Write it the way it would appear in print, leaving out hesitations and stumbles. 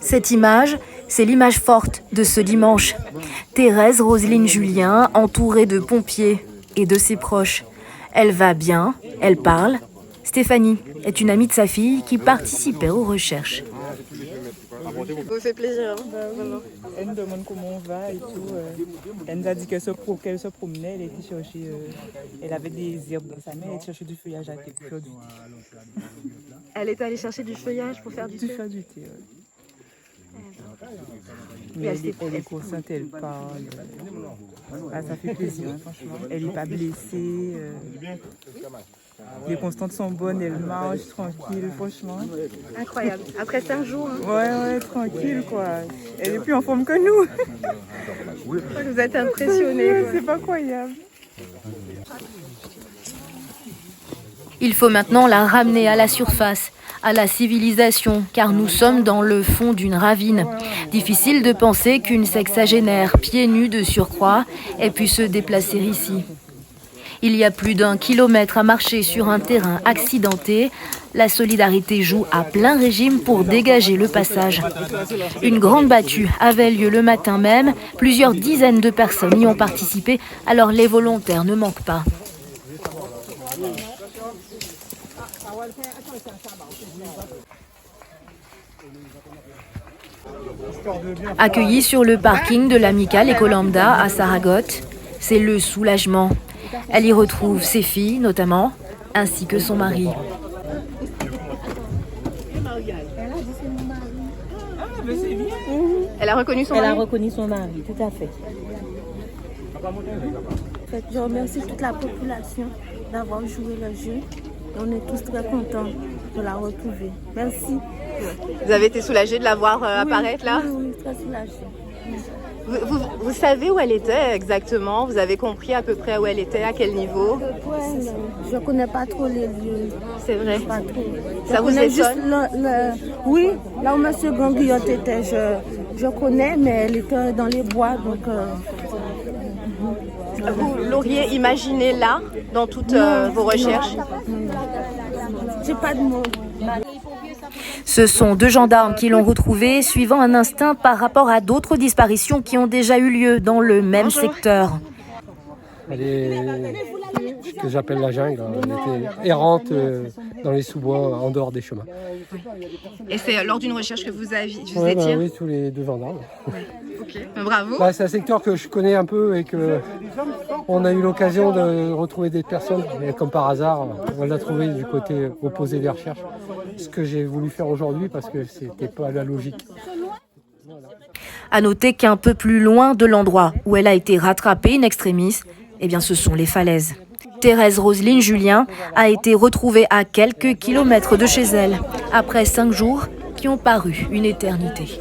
Cette image, c'est l'image forte de ce dimanche. Thérèse Roseline Julien, entourée de pompiers et de ses proches. Elle va bien, elle parle. Stéphanie est une amie de sa fille qui participait aux recherches. Ça vous fait plaisir, hein? Vraiment. Elle nous demande comment on va et tout. Elle nous a dit qu'elle se promenait, elle était chercher, elle avait des herbes dans sa main, elle cherchait du feuillage à thé pour faire du thé. Elle est allée chercher du feuillage pour faire du thé. Faire du thé, ouais. Mais elle est consciente, elle parle. Ah, ça fait plaisir, hein, franchement. Elle n'est pas blessée. Les constantes sont bonnes, elle marche tranquille, franchement. Incroyable. Après 5 jours. Hein. Ouais, tranquille, quoi. Elle est plus en forme que nous. Vous êtes impressionnés. C'est pas croyable. Il faut maintenant la ramener à la surface, à la civilisation, car nous sommes dans le fond d'une ravine. Difficile de penser qu'une sexagénaire, pieds nus de surcroît, ait pu se déplacer ici. Il y a plus d'1 kilomètre à marcher sur un terrain accidenté. La solidarité joue à plein régime pour dégager le passage. Une grande battue avait lieu le matin même. Plusieurs dizaines de personnes y ont participé, alors les volontaires ne manquent pas. Accueillie sur le parking de l'Amicale Écolambda à Saragotte, c'est le soulagement. Elle y retrouve ses filles notamment, ainsi que son mari. Elle a reconnu son mari. Elle a reconnu son mari, tout à fait. Je remercie toute la population d'avoir joué le jeu. On est tous très contents de la retrouver. Merci. Vous avez été soulagée de la voir apparaître là? Oui, très soulagée. Vous savez où elle était exactement? Vous avez compris à peu près où elle était, à quel niveau? Je ne connais pas trop les lieux. C'est vrai. Pas trop. Ça vous étonne? Oui, là où M. Ganguillot était, je connais, mais elle était dans les bois. Donc, Vous l'auriez imaginé là, dans toutes vos recherches? j'ai pas de mots. Ce sont 2 gendarmes qui l'ont retrouvée, suivant un instinct par rapport à d'autres disparitions qui ont déjà eu lieu dans le même secteur. Elle est ce que j'appelle la jungle. Elle était errante dans les sous-bois, en dehors des chemins. Et c'est lors d'une recherche que vous Ouais, étiez? oui, tous les 2 gendarmes. Ok, bravo. C'est un secteur que je connais un peu et que on a eu l'occasion de retrouver des personnes. Et comme par hasard, on l'a trouvé du côté opposé des recherches. Ce que j'ai voulu faire aujourd'hui parce que c'était pas la logique. À noter qu'un peu plus loin de l'endroit où elle a été rattrapée in extremis, eh bien ce sont les falaises. Thérèse Roseline Julien a été retrouvée à quelques kilomètres de chez elle, après 5 jours qui ont paru une éternité.